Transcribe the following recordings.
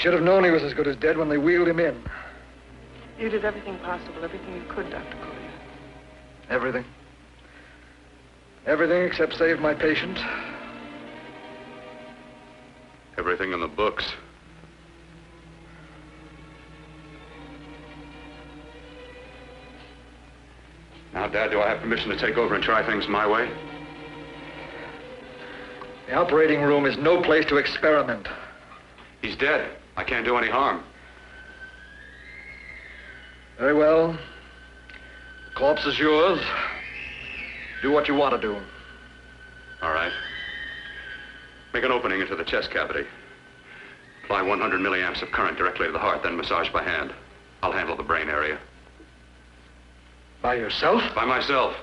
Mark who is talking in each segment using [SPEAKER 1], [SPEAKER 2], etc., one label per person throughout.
[SPEAKER 1] should have known he was as good as dead when they wheeled him in.
[SPEAKER 2] You did everything possible, everything you could, Dr. Collier.
[SPEAKER 1] Everything. Everything except save my patient.
[SPEAKER 3] Everything in the books. Now, Dad, do I have permission to take over and try things my way?
[SPEAKER 1] The operating room is no place to experiment.
[SPEAKER 3] He's dead. I can't do any harm.
[SPEAKER 1] Very well. The corpse is yours. Do what you want to do.
[SPEAKER 3] All right. Make an opening into the chest cavity. Apply 100 milliamps of current directly to the heart, then massage by hand. I'll handle the brain area.
[SPEAKER 1] By yourself?
[SPEAKER 3] By myself.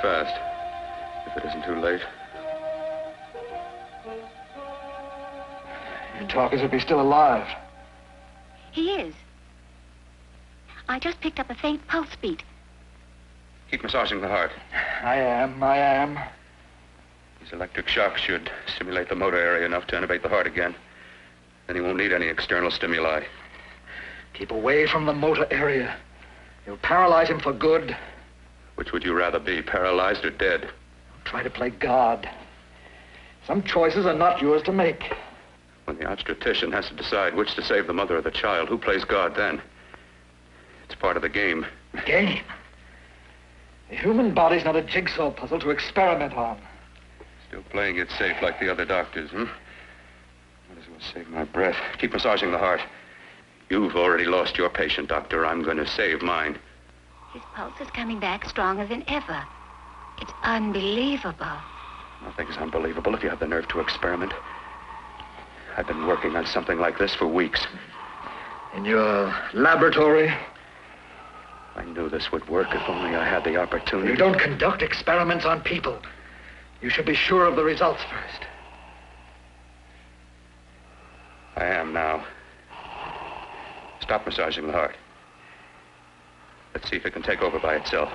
[SPEAKER 3] Fast, if it isn't too late.
[SPEAKER 1] You talk as if he's still alive.
[SPEAKER 4] He is. I just picked up a faint pulse beat.
[SPEAKER 3] Keep massaging the heart.
[SPEAKER 1] I am.
[SPEAKER 3] These electric shocks should stimulate the motor area enough to innervate the heart again. Then he won't need any external stimuli.
[SPEAKER 1] Keep away from the motor area. You'll paralyze him for good.
[SPEAKER 3] Which would you rather be, paralyzed or dead?
[SPEAKER 1] Don't try to play God. Some choices are not yours to make.
[SPEAKER 3] When the obstetrician has to decide which to save the mother or the child, who plays God then? It's part of the game.
[SPEAKER 1] Game? The human body's not a jigsaw puzzle to experiment on.
[SPEAKER 3] Still playing it safe like the other doctors, hmm? Might as well save my breath. Keep massaging the heart. You've already lost your patient, Doctor. I'm going to save mine.
[SPEAKER 4] His pulse is coming back stronger than ever. It's unbelievable.
[SPEAKER 3] Nothing's unbelievable if you have the nerve to experiment. I've been working on something like this for weeks.
[SPEAKER 1] In your laboratory?
[SPEAKER 3] I knew this would work if only I had the opportunity.
[SPEAKER 1] You don't conduct experiments on people. You should be sure of the results first.
[SPEAKER 3] I am now. Stop massaging the heart. Let's see if it can take over by itself.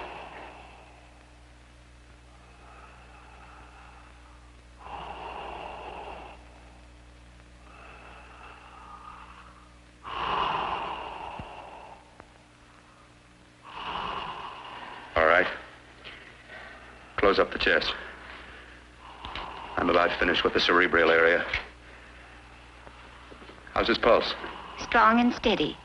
[SPEAKER 3] All right. Close up the chest. I'm about finished with the cerebral area. How's his pulse?
[SPEAKER 4] Strong and steady.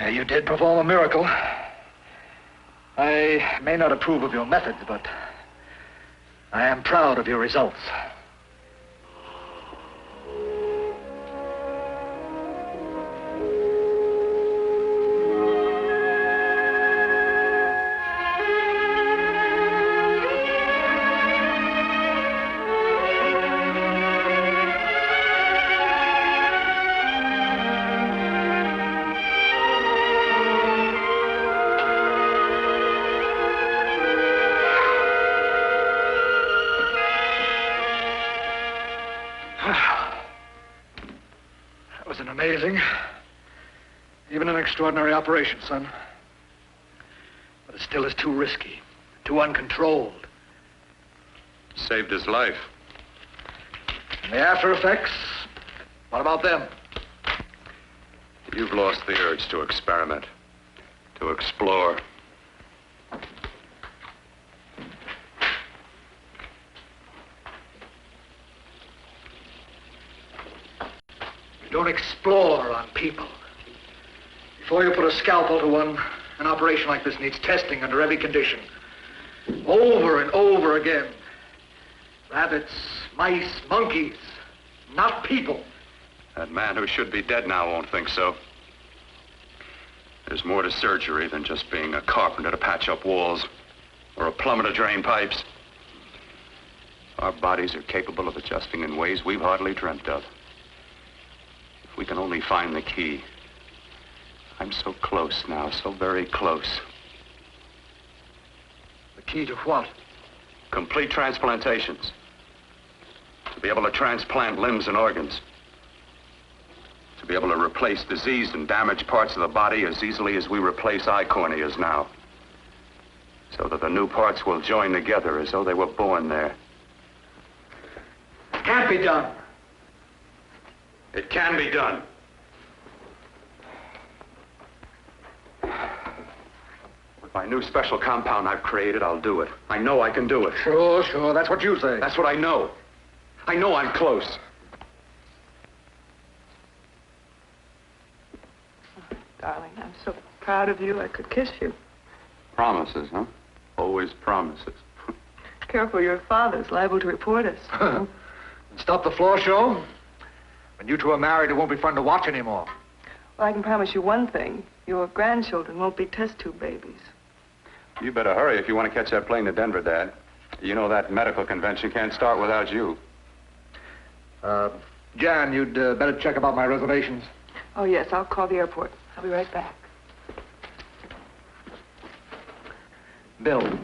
[SPEAKER 1] You did perform a miracle. I may not approve of your methods, but I am proud of your results.
[SPEAKER 5] It was an amazing, even an extraordinary operation, son. But it still is too risky, too uncontrolled.
[SPEAKER 3] Saved his life.
[SPEAKER 5] And the after effects, what about them?
[SPEAKER 3] You've lost the urge to experiment, to explore.
[SPEAKER 5] You don't explore on people. Before you put a scalpel to one, an operation like this needs testing under every condition. Over and over again. Rabbits, mice, monkeys, not people.
[SPEAKER 3] That man who should be dead now won't think so. There's more to surgery than just being a carpenter to patch up walls or a plumber to drain pipes. Our bodies are capable of adjusting in ways we've hardly dreamt of. If we can only find the key. I'm so close now, so very close.
[SPEAKER 5] The key to what?
[SPEAKER 3] Complete transplantations. To be able to transplant limbs and organs. To be able to replace diseased and damaged parts of the body as easily as we replace eye corneas now. So that the new parts will join together as though they were born there.
[SPEAKER 5] It can't be done.
[SPEAKER 3] It can be done. With my new special compound I've created, I'll do it. I know I can do it.
[SPEAKER 5] Sure, that's what you say.
[SPEAKER 3] That's what I know. I know I'm close.
[SPEAKER 2] Darling, I'm so proud of you, I could kiss you.
[SPEAKER 3] Promises, huh? Always promises.
[SPEAKER 2] Careful, your father's liable to report us.
[SPEAKER 5] Stop the floor show. When you two are married, it won't be fun to watch anymore.
[SPEAKER 2] Well, I can promise you one thing. Your grandchildren won't be test tube babies.
[SPEAKER 3] You better hurry if you want to catch that plane to Denver, Dad. You know that medical convention can't start without you.
[SPEAKER 5] Jan, you'd better check about my reservations.
[SPEAKER 2] Oh, yes, I'll call the airport. I'll be right back.
[SPEAKER 5] Bill,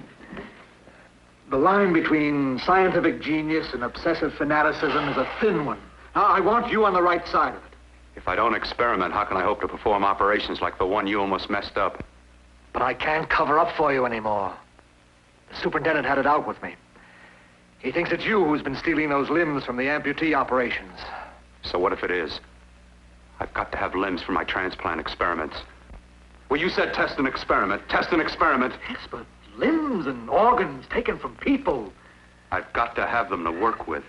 [SPEAKER 5] the line between scientific genius and obsessive fanaticism is a thin one. I want you on the right side of it.
[SPEAKER 3] If I don't experiment, how can I hope to perform operations like the one you almost messed up?
[SPEAKER 5] But I can't cover up for you anymore. The superintendent had it out with me. He thinks it's you who's been stealing those limbs from the amputee operations.
[SPEAKER 3] So what if it is? I've got to have limbs for my transplant experiments. Well, you said test and experiment. Test and experiment.
[SPEAKER 5] Yes, but limbs and organs taken from people.
[SPEAKER 3] I've got to have them to work with.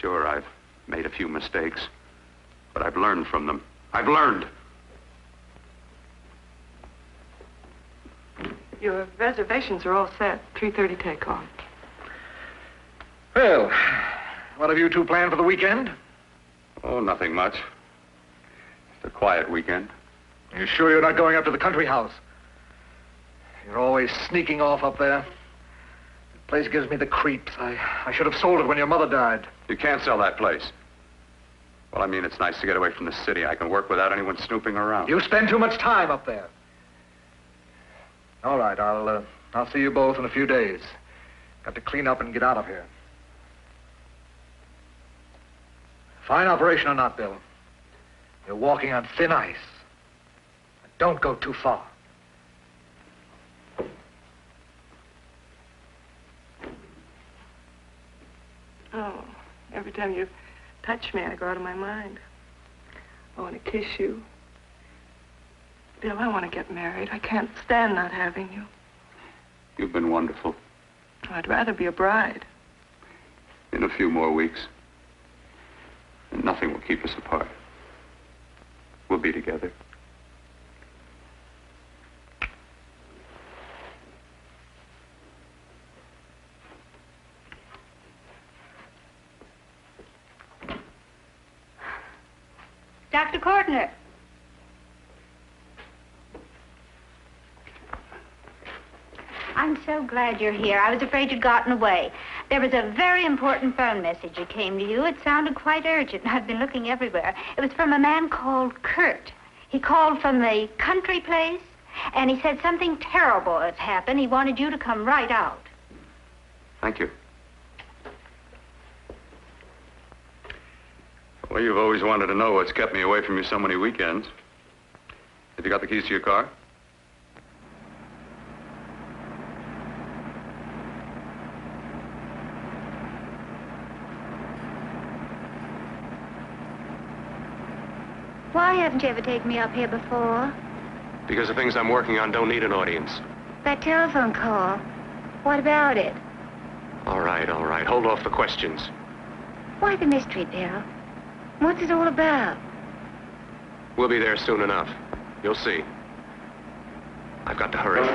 [SPEAKER 3] Sure, I've made a few mistakes, but I've learned from them. I've learned.
[SPEAKER 2] Your reservations are all set. 3:30 takeoff.
[SPEAKER 5] Well, what have you two planned for the weekend?
[SPEAKER 3] Oh, nothing much. Just a quiet weekend.
[SPEAKER 5] Are you sure you're not going up to the country house? You're always sneaking off up there. The place gives me the creeps. I should have sold it when your mother died.
[SPEAKER 3] You can't sell that place. Well, I mean, it's nice to get away from the city. I can work without anyone snooping around.
[SPEAKER 5] You spend too much time up there. All right, I'll see you both in a few days. Got to clean up and get out of here. Fine operation or not, Bill. You're walking on thin ice. Don't go too far.
[SPEAKER 2] Oh, every time you touch me, I go out of my mind. I want to kiss you. Bill, I want to get married. I can't stand not having you.
[SPEAKER 3] You've been wonderful.
[SPEAKER 2] I'd rather be a bride.
[SPEAKER 3] In a few more weeks. And nothing will keep us apart. We'll be together.
[SPEAKER 4] Dr. Courtner. I'm so glad you're here. I was afraid you'd gotten away. There was a very important phone message that came to you. It sounded quite urgent. I've been looking everywhere. It was from a man called Kurt. He called from the country place, and he said something terrible has happened. He wanted you to come right out.
[SPEAKER 3] Thank you. Well, you've always wanted to know what's kept me away from you so many weekends. Have you got the keys to your car?
[SPEAKER 4] Why haven't you ever taken me up here before?
[SPEAKER 6] Because the things I'm working on don't need an audience.
[SPEAKER 4] That telephone call. What about it?
[SPEAKER 6] All right, all right. Hold off the questions.
[SPEAKER 4] Why the mystery, Bill? What's it all about?
[SPEAKER 6] We'll be there soon enough. You'll see. I've got to hurry.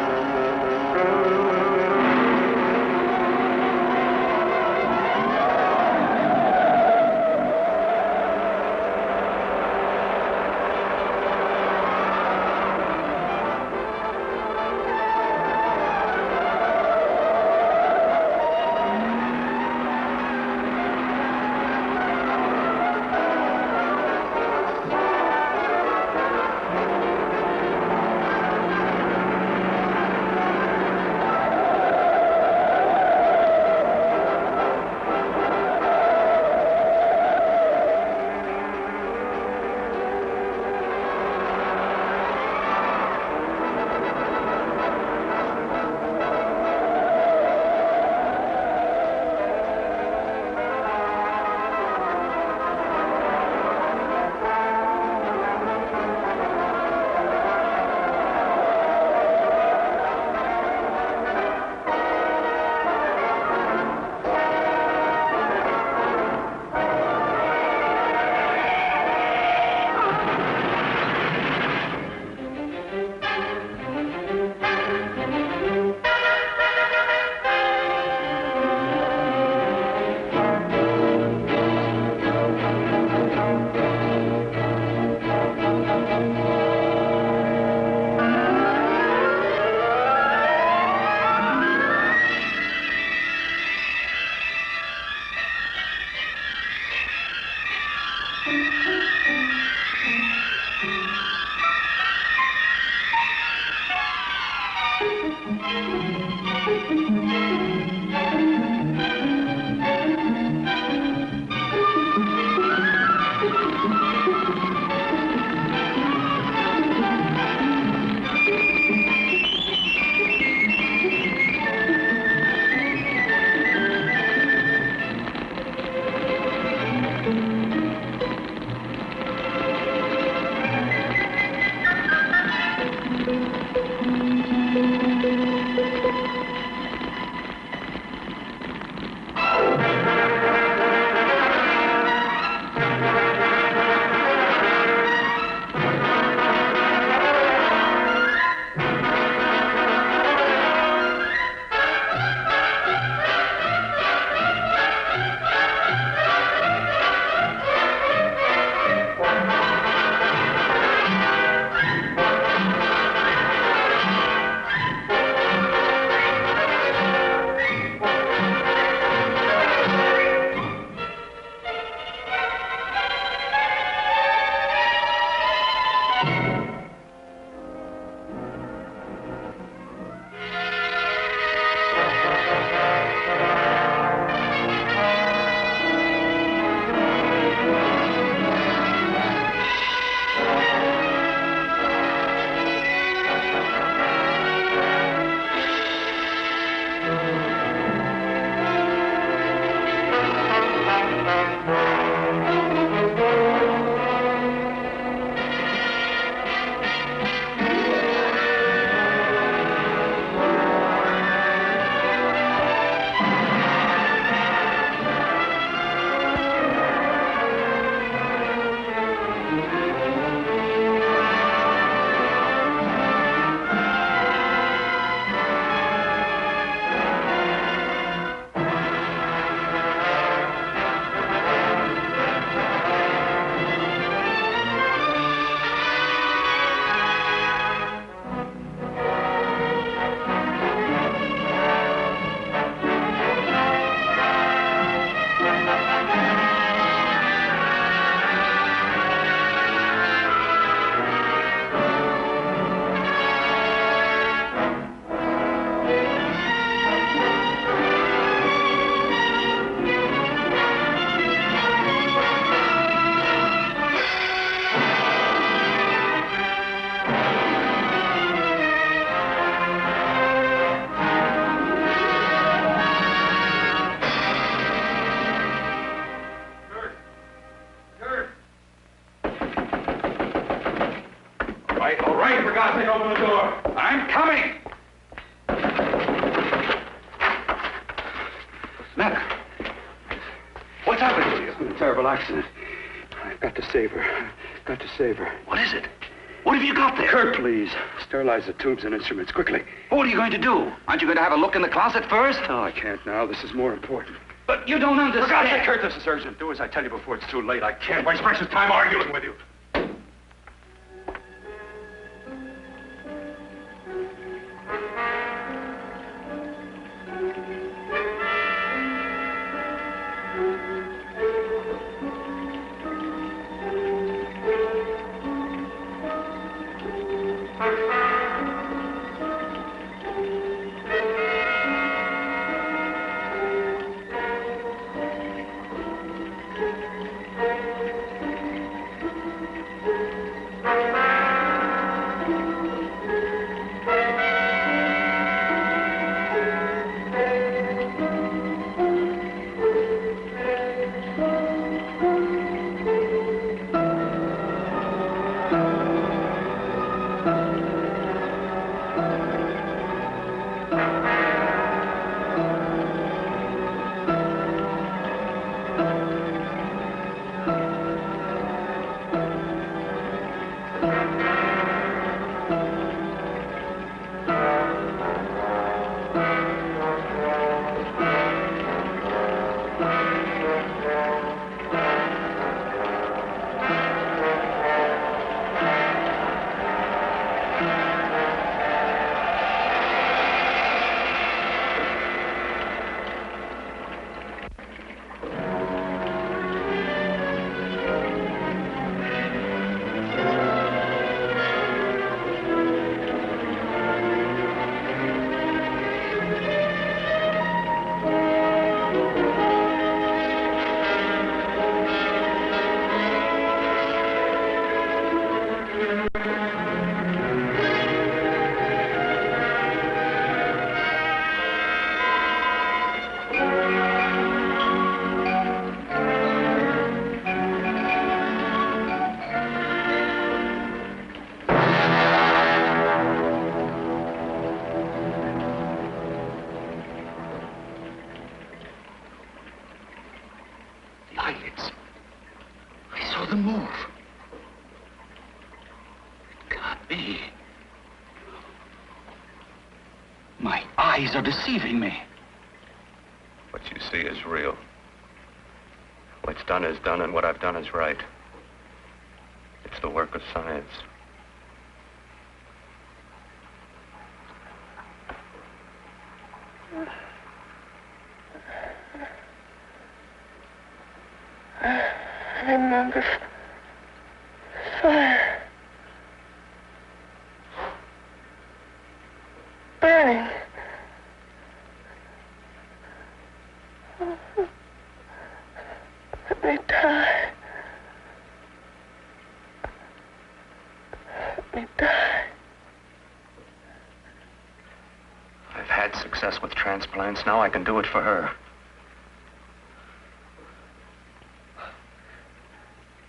[SPEAKER 3] right, for God's sake, open the door. I'm coming.
[SPEAKER 7] What's the matter? What's happened to you?
[SPEAKER 8] It's been a terrible accident. I've got to save her. I've got to save her.
[SPEAKER 7] What is it? What have you got there?
[SPEAKER 8] Kurt, please. Sterilize the tubes and instruments, quickly.
[SPEAKER 7] What are you going to do? Aren't you going to have a look in the closet first?
[SPEAKER 8] No, I can't now. This is more important.
[SPEAKER 7] But you don't understand.
[SPEAKER 3] For God's sake, Kurt, this is urgent. Do as I tell you before it's too late. I can't waste precious time arguing with you.
[SPEAKER 7] eyes are deceiving me.
[SPEAKER 6] What you see is real. What's done is done, and what I've done is right. It's the work of science.
[SPEAKER 2] I'm on the fire. Burning. Let me die. Let me die.
[SPEAKER 6] I've had success with transplants. Now I can do it for her.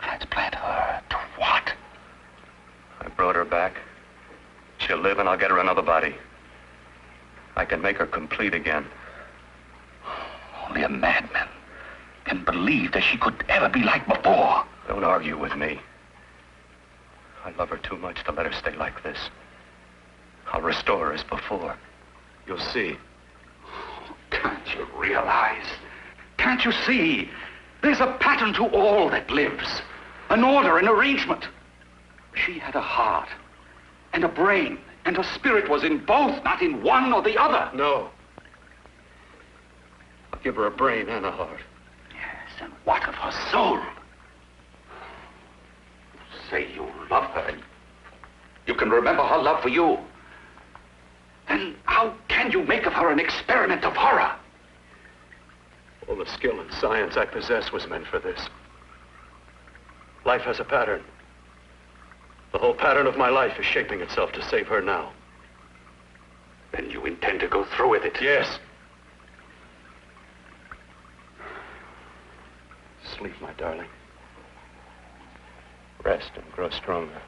[SPEAKER 7] Transplant her to what?
[SPEAKER 6] I brought her back. She'll live, and I'll get her another body. I can make her complete again.
[SPEAKER 7] Only a madman can believe that she could ever be like before.
[SPEAKER 6] Don't argue with me. I love her too much to let her stay like this. I'll restore her as before. You'll see.
[SPEAKER 7] Can't you realize? Can't you see? There's a pattern to all that lives. An order, an arrangement. She had a heart and a brain, and her spirit was in both, not in one or the other.
[SPEAKER 6] No. I'll give her a brain and a heart.
[SPEAKER 7] Yes, and what of her soul? Say you love her, and you can remember her love for you. Then how can you make of her an experiment of horror?
[SPEAKER 6] All the skill and science I possess was meant for this. Life has a pattern. The whole pattern of my life is shaping itself to save her now.
[SPEAKER 7] Then you intend to go through with it?
[SPEAKER 6] Yes. Sleep, my darling. Rest and grow stronger.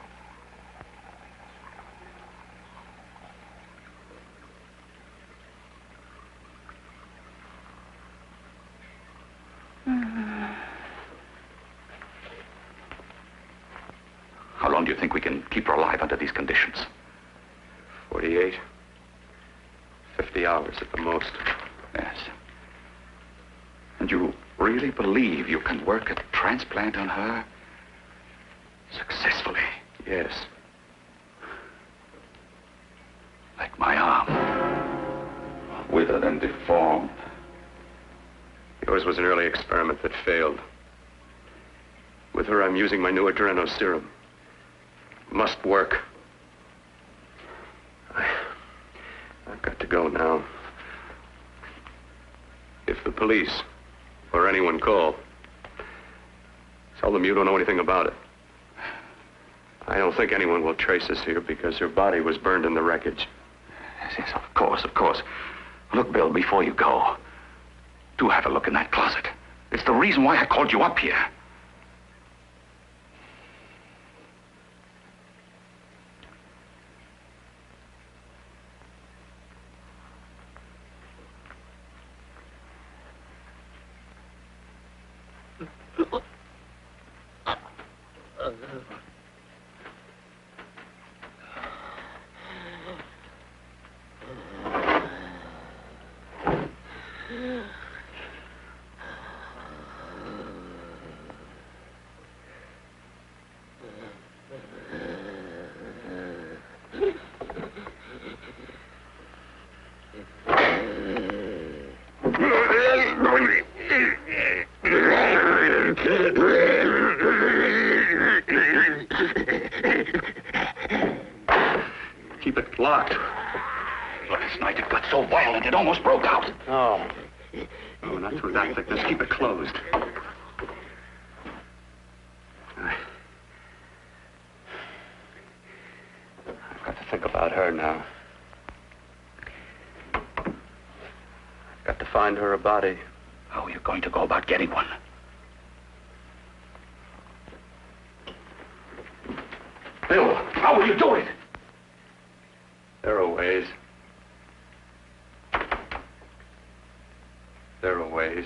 [SPEAKER 7] think we can keep her alive under these conditions?
[SPEAKER 6] 48. 50 hours at the most.
[SPEAKER 7] Yes. And you really believe you can work a transplant on her successfully?
[SPEAKER 6] Yes.
[SPEAKER 7] Like my arm. Withered and deformed.
[SPEAKER 6] Yours was an early experiment that failed. With her, I'm using my new adreno serum. Must work. I've got to go now. If the police or anyone call, tell them you don't know anything about it. I don't think anyone will trace us here because her body was burned in the wreckage.
[SPEAKER 7] Yes, of course, of course. Look, Bill, before you go, do have a look in that closet. It's the reason why I called you up here.
[SPEAKER 6] Keep it locked.
[SPEAKER 7] Last night it got so violent it almost broke out.
[SPEAKER 6] Oh. Oh, not through that thickness. Keep it closed. I've got to think about her now. I've got to find her a body.
[SPEAKER 7] How are you going to go about getting one? Bill, how will you do it?
[SPEAKER 6] There are ways. There are ways.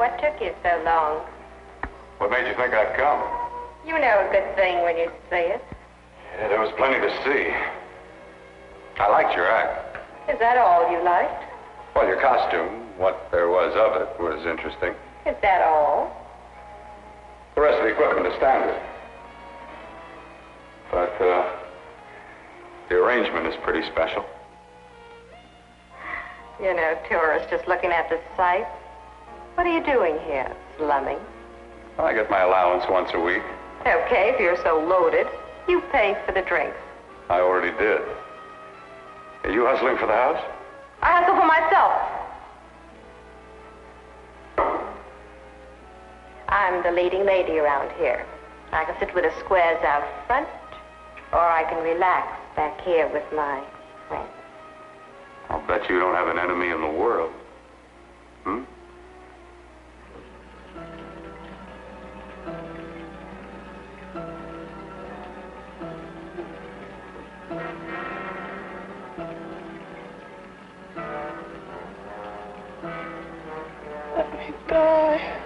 [SPEAKER 9] What took you so long?
[SPEAKER 3] What made you think I'd come?
[SPEAKER 9] You know a good thing when you see it.
[SPEAKER 3] Yeah, there was plenty to see. I liked your act.
[SPEAKER 9] Is that all you liked?
[SPEAKER 3] Well, your costume, what there was of it, was interesting.
[SPEAKER 9] Is that all?
[SPEAKER 3] The rest of the equipment is standard. But, the arrangement is pretty special.
[SPEAKER 9] You know, tourists just looking at the sights. What are you doing here? Slumming?
[SPEAKER 3] I get my allowance once a week.
[SPEAKER 9] Okay, if you're so loaded, you pay for the drinks.
[SPEAKER 3] I already did. Are you hustling for the house?
[SPEAKER 9] I hustle for myself. I'm the leading lady around here. I can sit with the squares out front, or I can relax back here with my friends.
[SPEAKER 3] I'll bet you don't have an enemy in the world. Hmm?
[SPEAKER 2] Let me die.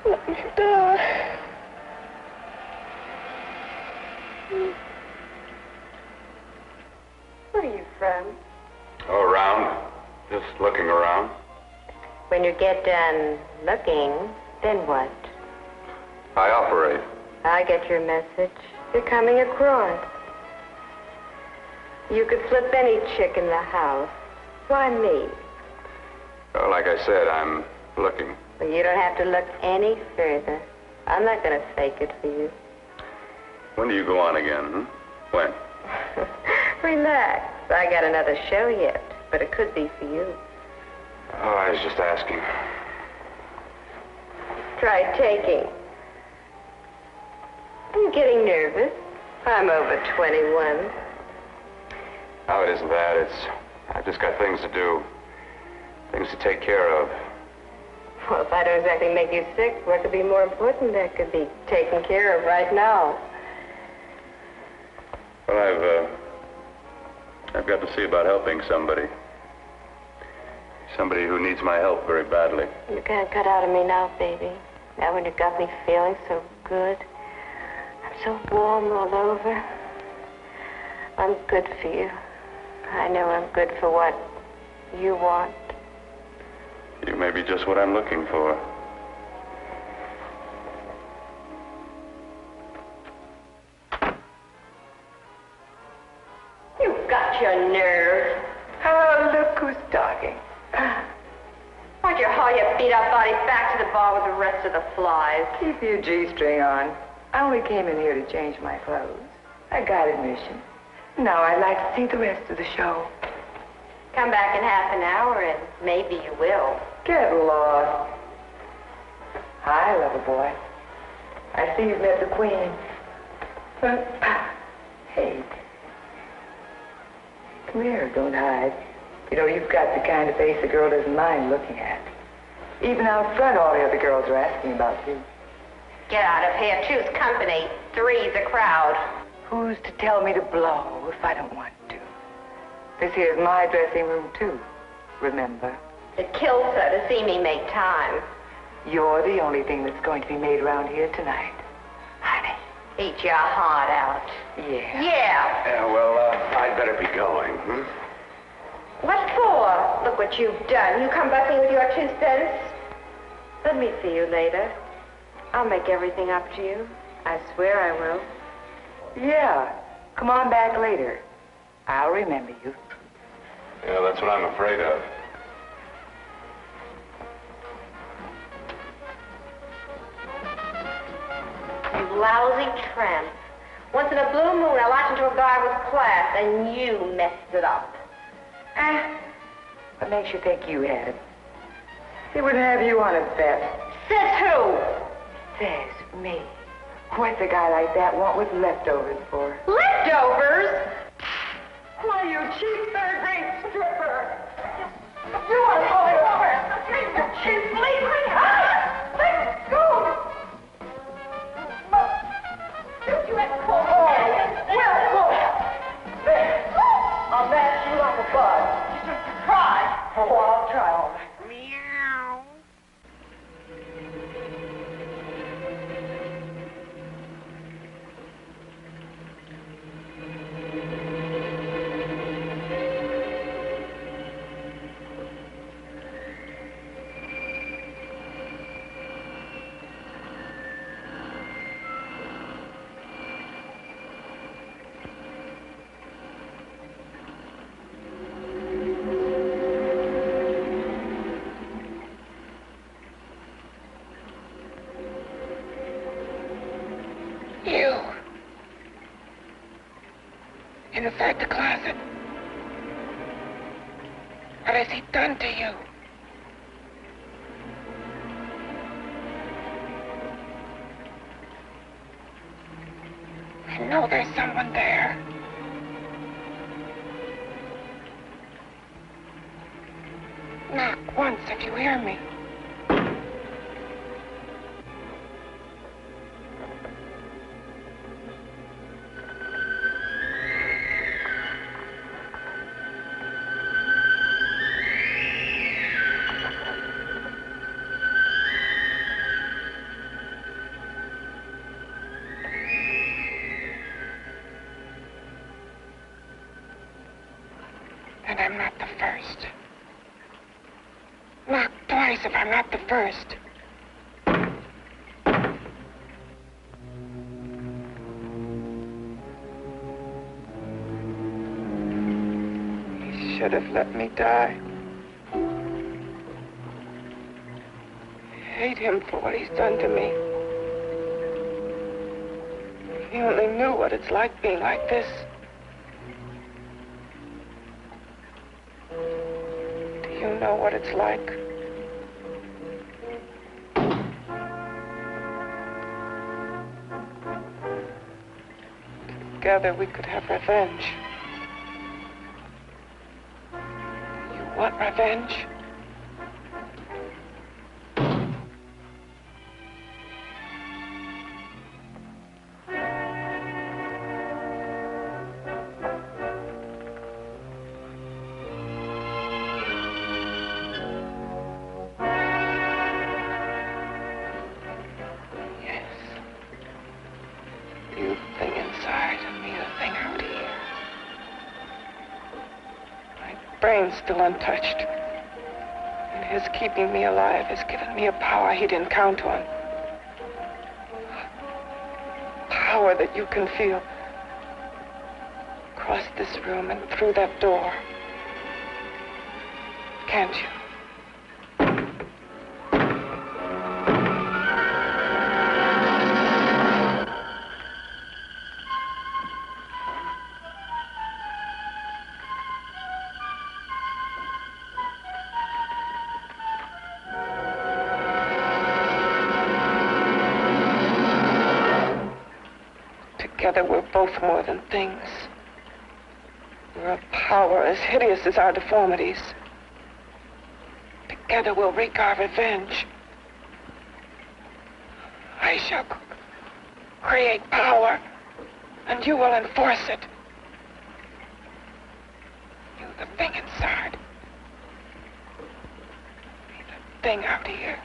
[SPEAKER 2] Let me die.
[SPEAKER 9] Where are you from?
[SPEAKER 3] Oh, around. Just looking around.
[SPEAKER 9] When you get done looking, then what?
[SPEAKER 3] I operate.
[SPEAKER 9] I get your message. You're coming across. You could flip any chick in the house. Why me?
[SPEAKER 3] Well, like I said, I'm looking.
[SPEAKER 9] Well, you don't have to look any further. I'm not going to fake it for you.
[SPEAKER 3] When do you go on again, hmm? When?
[SPEAKER 9] Relax. I got another show yet, but it could be for you.
[SPEAKER 3] Oh, I was just asking.
[SPEAKER 9] Try taking. Are you getting nervous? I'm over 21.
[SPEAKER 3] Oh, it isn't that. I've just got things to do. Things to take care of.
[SPEAKER 9] Well, if I don't exactly make you sick, what could be more important that could be taken care of right now?
[SPEAKER 3] Well, I've got to see about helping somebody. Somebody who needs my help very badly.
[SPEAKER 9] You can't cut out of me now, baby. Now when you got me feeling so good. I'm so warm all over. I'm good for you. I know I'm good for what you want.
[SPEAKER 3] You may be just what I'm looking for.
[SPEAKER 9] You've got your nerve.
[SPEAKER 2] Oh, look who's talking.
[SPEAKER 9] Why'd you haul your beat-up body back to the bar with the rest of the flies?
[SPEAKER 2] Keep your G-string on. I only came in here to change my clothes. I got admission. Now I'd like to see the rest of the show.
[SPEAKER 9] Come back in half an hour and maybe you will.
[SPEAKER 2] Get lost. Hi, lover boy. I see you've met the queen. Hey. Come here, don't hide. You know, you've got the kind of face a girl doesn't mind looking at. Even out front, all the other girls are asking about you.
[SPEAKER 9] Get out of here. Choose company. Three's a crowd.
[SPEAKER 2] Who's to tell me to blow if I don't want to? This here's my dressing room, too. Remember?
[SPEAKER 9] It kills her to see me make time.
[SPEAKER 2] You're the only thing that's going to be made around here tonight. Honey.
[SPEAKER 9] Eat your heart out.
[SPEAKER 2] Yeah.
[SPEAKER 9] Yeah.
[SPEAKER 3] Yeah, well, I'd better be going, hmm?
[SPEAKER 9] What for? Look what you've done. You come bucking with your 2 cents. Let me see you later. I'll make everything up to you. I swear I will.
[SPEAKER 2] Yeah. Come on back later. I'll remember you.
[SPEAKER 3] Yeah, that's what I'm afraid of.
[SPEAKER 9] You lousy tramp. Once in a blue moon, I latched into a guy with class, and you messed it up.
[SPEAKER 2] What makes you think you had it? He wouldn't have you on his bet.
[SPEAKER 9] Says who?
[SPEAKER 2] Says me. What's a guy like that want with leftovers for?
[SPEAKER 9] Leftovers?
[SPEAKER 2] Why, you cheap third-rate stripper! You are falling over! You cheap bleeding! Let go! Don't you have to pull me. Well, pull. There. Inside the closet. What has he done to you? I know there's someone there. Knock once if you hear me. And I'm not the first. Knock twice if I'm not the first. He should have let me die. I hate him for what he's done to me. If he only knew what it's like being like this. Do you know what it's like? Together we could have revenge. You want revenge? Still untouched. And his keeping me alive has given me a power he didn't count on. Power that you can feel across this room and through that door. Can't you? Together we're both more than things. We're a power as hideous as our deformities. Together we'll wreak our revenge. I shall create power, and you will enforce it. You, the thing inside. Me, the thing out here.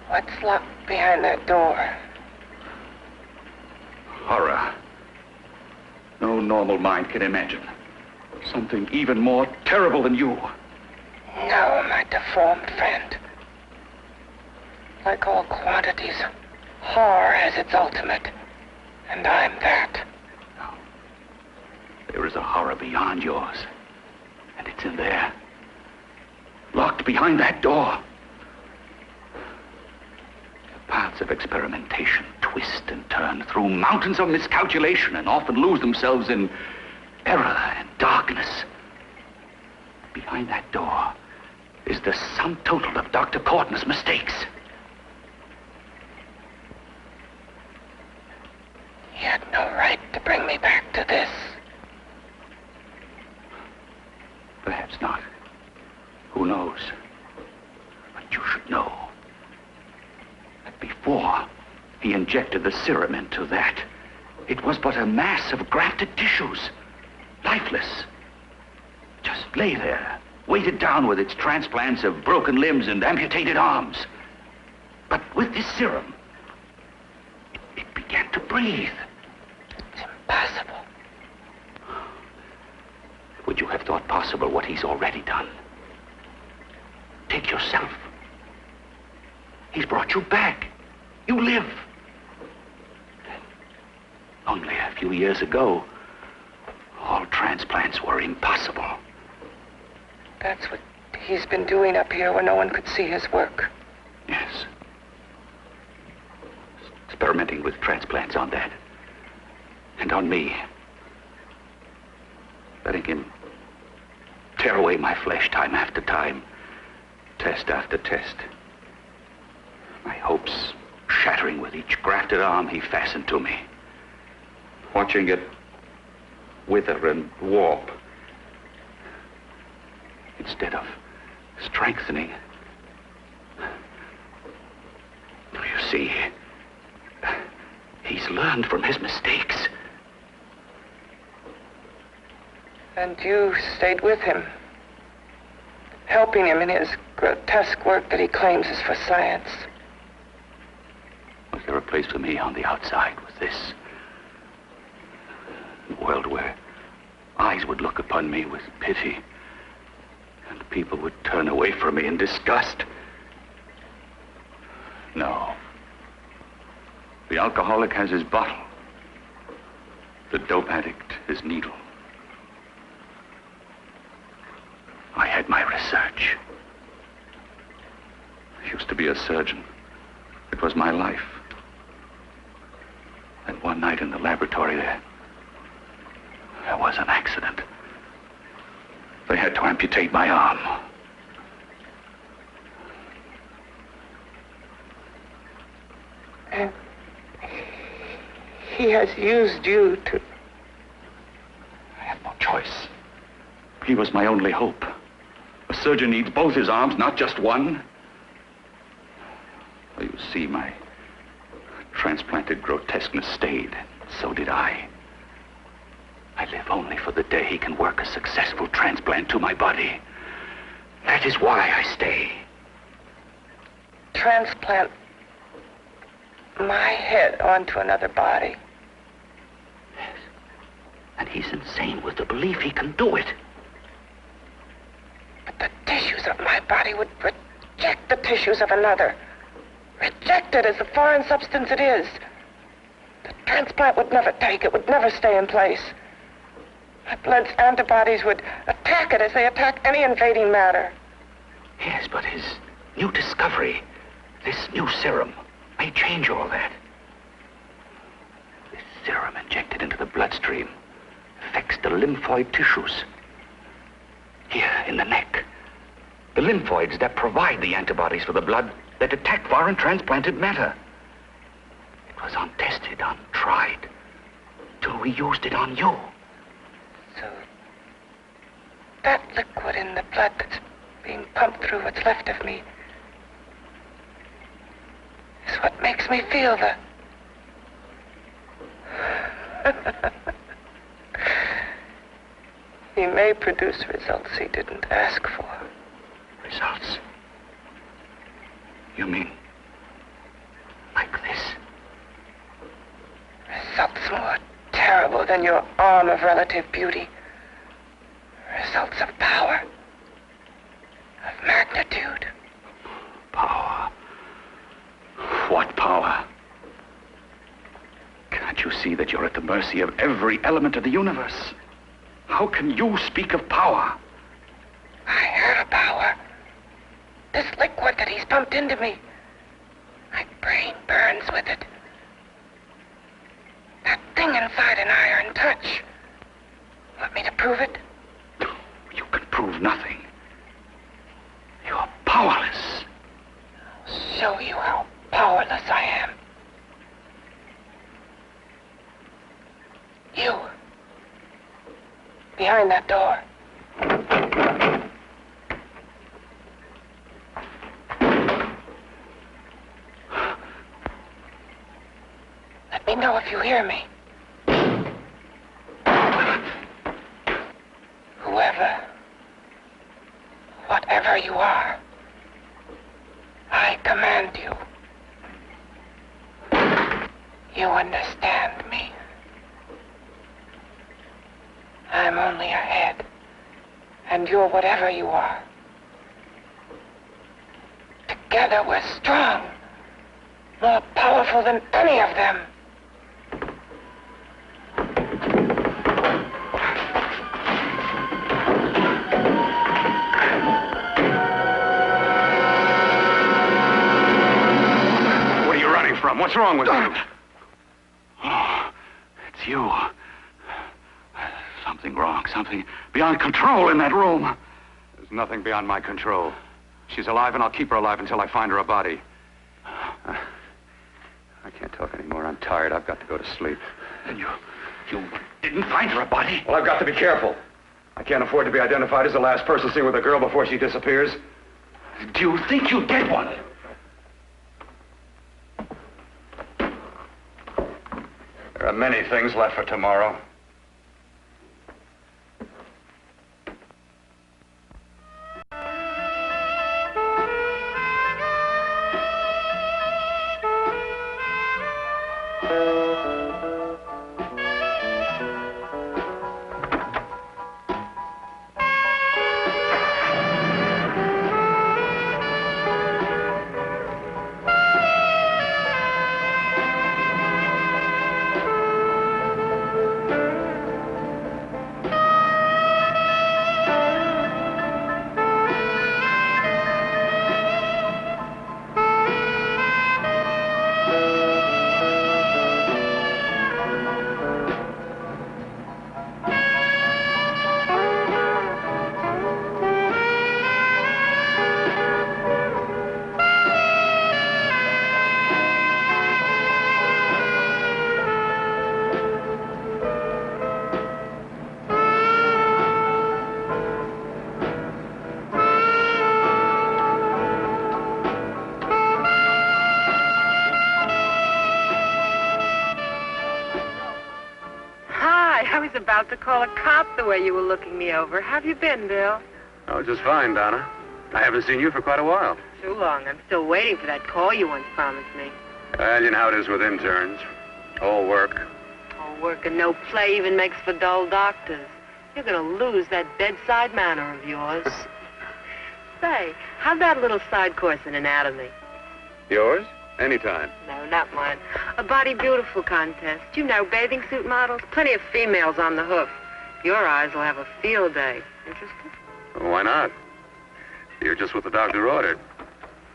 [SPEAKER 2] What's locked behind that door?
[SPEAKER 7] Horror. No normal mind can imagine. Something even more terrible than you.
[SPEAKER 2] No, my deformed friend. Like all quantities, horror has its ultimate. And I'm that.
[SPEAKER 7] No. There is a horror beyond yours. And it's in there. Locked behind that door. The paths of experimentation twist and turn through mountains of miscalculation and often lose themselves in error and darkness. Behind that door is the sum total of Dr. Carlton's mistakes.
[SPEAKER 2] He had no right to bring me back to this.
[SPEAKER 7] Perhaps not. Who knows? But you should know that before he injected the serum into that, it was but a mass of grafted tissues, lifeless. Just lay there, weighted down with its transplants of broken limbs and amputated arms. But with this serum, it began to breathe.
[SPEAKER 2] It's impossible.
[SPEAKER 7] Would you have thought possible what he's already done? Take yourself. He's brought you back. You live. Only a few years ago, all transplants were impossible.
[SPEAKER 2] That's what he's been doing up here where no one could see his work.
[SPEAKER 7] Yes. Experimenting with transplants on that. And on me. Letting him tear away my flesh time after time. Test after test. My hopes shattering with each grafted arm he fastened to me. Watching it wither and warp. Instead of strengthening. You see, he's learned from his mistakes.
[SPEAKER 2] And you stayed with him, helping him in his grotesque work that he claims is for science.
[SPEAKER 7] Was there a place for me on the outside with this? A world where eyes would look upon me with pity, and people would turn away from me in disgust. No. The alcoholic has his bottle. The dope addict his needle. I had my research. I used to be a surgeon. It was my life. And one night in the laboratory there was an accident. They had to amputate my arm.
[SPEAKER 2] And he has used you to...
[SPEAKER 7] I had no choice. He was my only hope. A surgeon needs both his arms, not just one. Well, you see, my transplanted grotesqueness stayed. So did I. I live only for the day he can work a successful transplant to my body. That is why I stay.
[SPEAKER 2] Transplant my head onto another body.
[SPEAKER 7] Yes. And he's insane with the belief he can do it.
[SPEAKER 2] But the tissues of my body would reject the tissues of another. Reject it as the foreign substance it is. The transplant would never take it, would never stay in place. My blood's antibodies would attack it as they attack any invading matter.
[SPEAKER 7] Yes, but his new discovery, this new serum, may change all that. This serum injected into the bloodstream affects the lymphoid tissues. Here, in the neck. The lymphoids that provide the antibodies for the blood that attack foreign transplanted matter. It was untested, untried, till we used it on you.
[SPEAKER 2] So, that liquid in the blood that's being pumped through what's left of me is what makes me feel the... He may produce results he didn't ask for.
[SPEAKER 7] Results? You mean like this?
[SPEAKER 2] Results more terrible than your arm of relative beauty. Results of power. Of magnitude.
[SPEAKER 7] Power. What power? Can't you see that you're at the mercy of every element of the universe? How can you speak of power?
[SPEAKER 2] I heard of power. This liquid that he's pumped into me. My brain burns with it. That thing inside an iron touch. Want me to prove it?
[SPEAKER 7] You can prove nothing. You're powerless.
[SPEAKER 2] I'll show you how powerless I am. You. Behind that door. Let me know if you hear me. Whoever, whatever you are, I command you. You understand me? I'm only a head, and you're whatever you are. Together we're strong, more powerful than any of them.
[SPEAKER 3] What are you running from? What's wrong with you?
[SPEAKER 7] Oh, it's you. Something wrong, something beyond control in that room.
[SPEAKER 3] There's nothing beyond my control. She's alive, and I'll keep her alive until I find her a body. I can't talk anymore. I'm tired. I've got to go to sleep.
[SPEAKER 7] And you didn't find her a body?
[SPEAKER 3] Well, I've got to be careful. I can't afford to be identified as the last person seen with a girl before she disappears.
[SPEAKER 7] Do you think you'll get one?
[SPEAKER 3] There are many things left for tomorrow.
[SPEAKER 10] About to call a cop the way you were looking me over. How have you been, Bill?
[SPEAKER 6] Oh, just fine, Donna. I haven't seen you for quite a while.
[SPEAKER 10] Too long. I'm still waiting for that call you once promised me.
[SPEAKER 6] Well, you know how it is with interns. All work.
[SPEAKER 10] All work and no play even makes for dull doctors. You're going to lose that bedside manner of yours. Say, how'd that little side course in anatomy?
[SPEAKER 6] Yours? Anytime.
[SPEAKER 10] No, not mine. A body beautiful contest. You know, bathing suit models. Plenty of females on the hoof. Your eyes will have a field day. Interested?
[SPEAKER 6] Well, why not? You're just what the doctor ordered.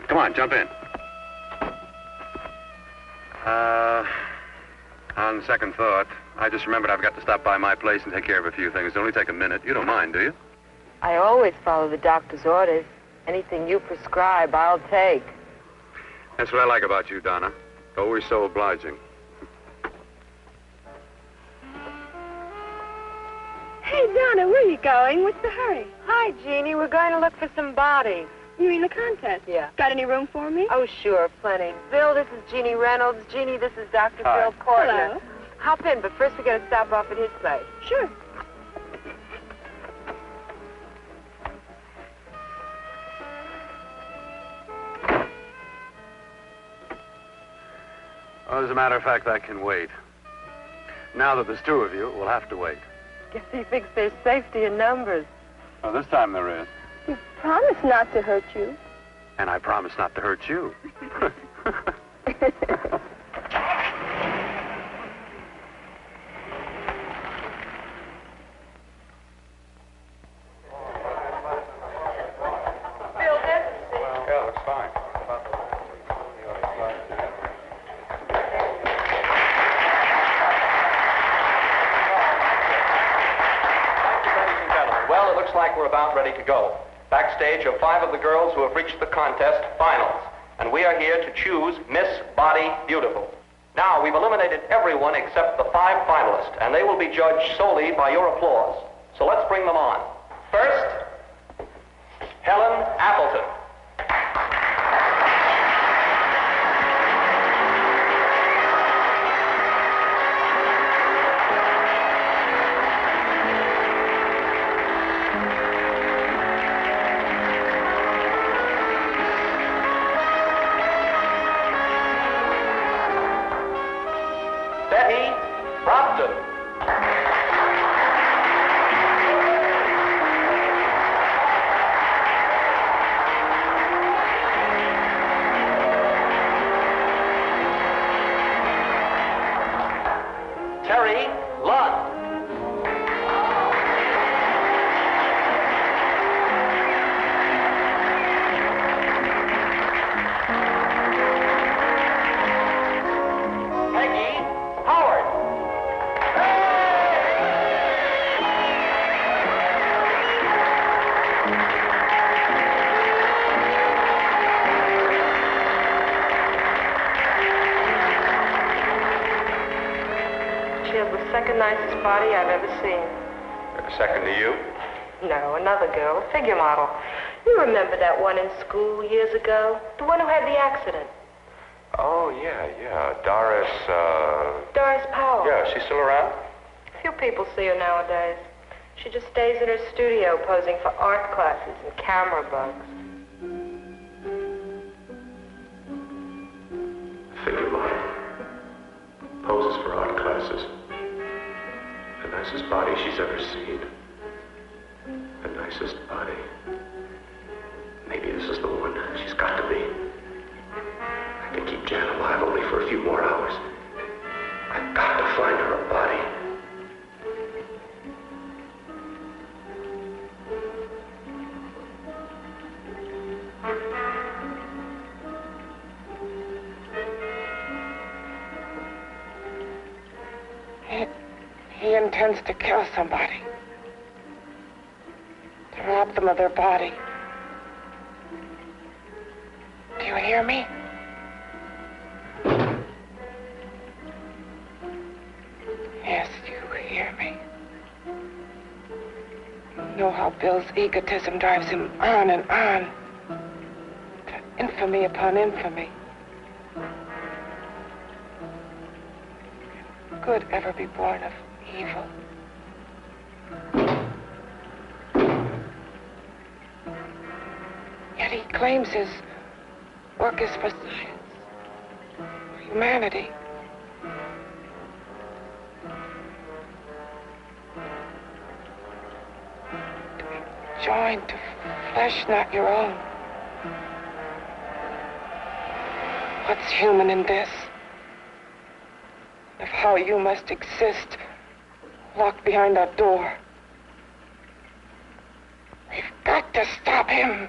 [SPEAKER 6] Come on, jump in. On second thought, I just remembered I've got to stop by my place and take care of a few things. It'll only take a minute. You don't mind, do you?
[SPEAKER 10] I always follow the doctor's orders. Anything you prescribe, I'll take.
[SPEAKER 6] That's what I like about you, Donna. Always so obliging.
[SPEAKER 11] Hey, Donna, where are you going? What's the hurry?
[SPEAKER 10] Hi, Jeannie. We're going to look for some bodies.
[SPEAKER 11] You mean the contest?
[SPEAKER 10] Yeah.
[SPEAKER 11] Got any room for me?
[SPEAKER 10] Oh, sure, plenty. Bill, this is Jeannie Reynolds. Jeannie, this is Dr.
[SPEAKER 6] Hi.
[SPEAKER 10] Bill Portner.
[SPEAKER 11] Hello.
[SPEAKER 10] Hop in, but first we got to stop off at his place.
[SPEAKER 11] Sure.
[SPEAKER 6] Well, as a matter of fact, that can wait. Now that there's two of you, we'll have to wait.
[SPEAKER 10] Guess he thinks there's safety in numbers.
[SPEAKER 6] Well, this time there is.
[SPEAKER 11] You promised not to hurt you.
[SPEAKER 6] And I promise not to hurt you.
[SPEAKER 12] Ready to go. Backstage are 5 of the girls who have reached the contest finals, and we are here to choose Miss Body Beautiful. Now, we've eliminated everyone except the 5 finalists, and they will be judged solely by your applause. So let's bring them on. First, Helen Appleton.
[SPEAKER 10] Nicest body I've ever seen.
[SPEAKER 12] Second to you?
[SPEAKER 10] No, another girl, a figure model. You remember that one in school years ago? The one who had the accident.
[SPEAKER 12] Oh, yeah. Doris,
[SPEAKER 10] Doris Powell.
[SPEAKER 12] Yeah, she's still around?
[SPEAKER 10] Few people see her nowadays. She just stays in her studio posing for art classes and camera bugs.
[SPEAKER 6] Figure model. Poses for art classes. The nicest body she's ever seen. The nicest body. Maybe this is the one. She's got to be. I can keep Jan alive only for a few more hours. I've got to find her a body.
[SPEAKER 2] He intends to kill somebody. To rob them of their body. Do you hear me? Yes, you hear me. You know how Bill's egotism drives him on and on. To infamy upon infamy. Can good ever be born of evil? Yet he claims his work is for science, for humanity. To be joined to flesh not your own. What's human in this? Of how you must exist, locked behind that door. We've got to stop him.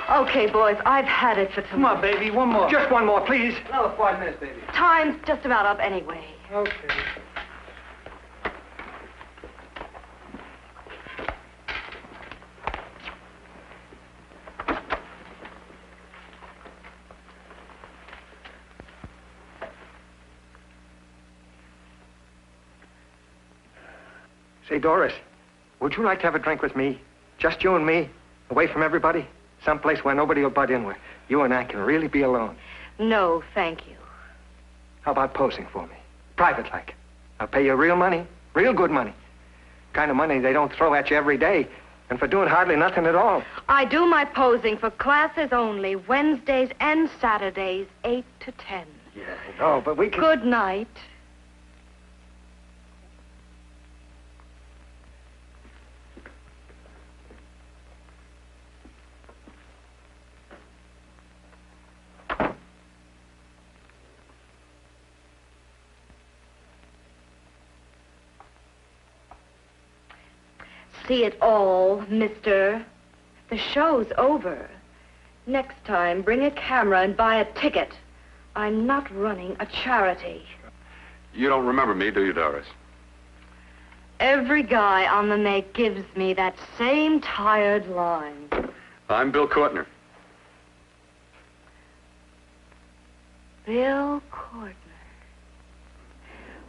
[SPEAKER 10] Okay, boys, I've had it for tonight.
[SPEAKER 8] Come on, baby, one more. Just one more, please. Another 5 minutes, baby.
[SPEAKER 10] Time's just about up anyway.
[SPEAKER 8] Okay. Say, Doris, would you like to have a drink with me? Just you and me, away from everybody? Someplace where nobody will butt in, where you and I can really be alone.
[SPEAKER 10] No, thank you.
[SPEAKER 8] How about posing for me? Private like. I'll pay you real money, real good money. Kind of money they don't throw at you every day, and for doing hardly nothing at all.
[SPEAKER 10] I do my posing for classes only, Wednesdays and Saturdays, 8 to 10.
[SPEAKER 8] Yeah, I know, but we can...
[SPEAKER 10] Good night. See it all, mister. The show's over. Next time, bring a camera and buy a ticket. I'm not running a charity.
[SPEAKER 3] You don't remember me, do you, Doris?
[SPEAKER 10] Every guy on the make gives me that same tired line.
[SPEAKER 3] I'm Bill Courtner.
[SPEAKER 10] Bill Courtner.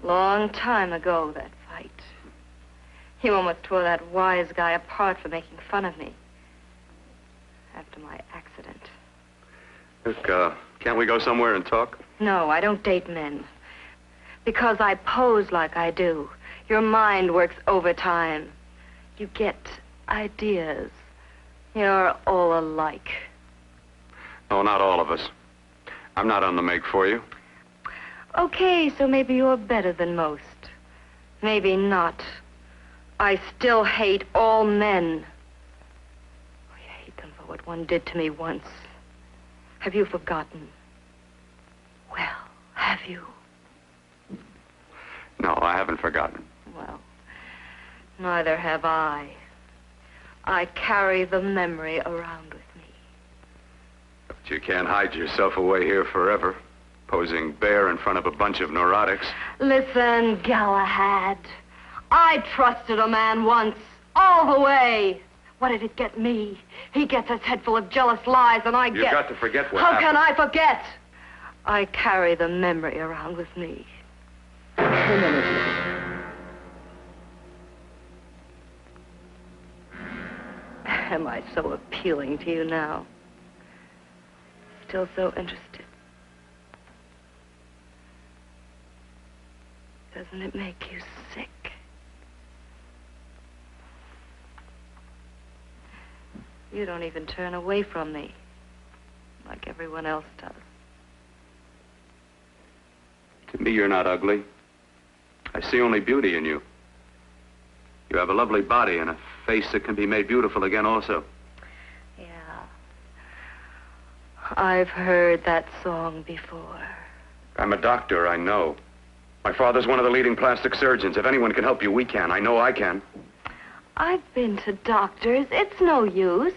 [SPEAKER 10] Long time ago, that fight. You almost tore that wise guy apart for making fun of me. After my accident.
[SPEAKER 3] Look, can't we go somewhere and talk?
[SPEAKER 10] No, I don't date men. Because I pose like I do. Your mind works overtime. You get ideas. You're all alike.
[SPEAKER 3] Oh, not all of us. I'm not on the make for you.
[SPEAKER 10] Okay, so maybe you're better than most. Maybe not. I still hate all men. I hate them for what one did to me once. Have you forgotten? Well, have you?
[SPEAKER 3] No, I haven't forgotten.
[SPEAKER 10] Well, neither have I. I carry the memory around with me.
[SPEAKER 3] But you can't hide yourself away here forever, posing bare in front of a bunch of neurotics.
[SPEAKER 10] Listen, Galahad. I trusted a man once, all the way. What did it get me? He gets his head full of jealous lies, and I get...
[SPEAKER 3] You've got to forget what
[SPEAKER 10] happened.
[SPEAKER 3] happened.
[SPEAKER 10] How can I forget? I carry the memory around with me. Am I so appealing to you now? Still so interested? Doesn't it make you sick? You don't even turn away from me, like everyone else does.
[SPEAKER 3] To me, you're not ugly. I see only beauty in you. You have a lovely body and a face that can be made beautiful again also.
[SPEAKER 10] Yeah. I've heard that song before.
[SPEAKER 3] I'm a doctor, I know. My father's one of the leading plastic surgeons. If anyone can help you, we can. I know I can.
[SPEAKER 10] I've been to doctors. It's no use.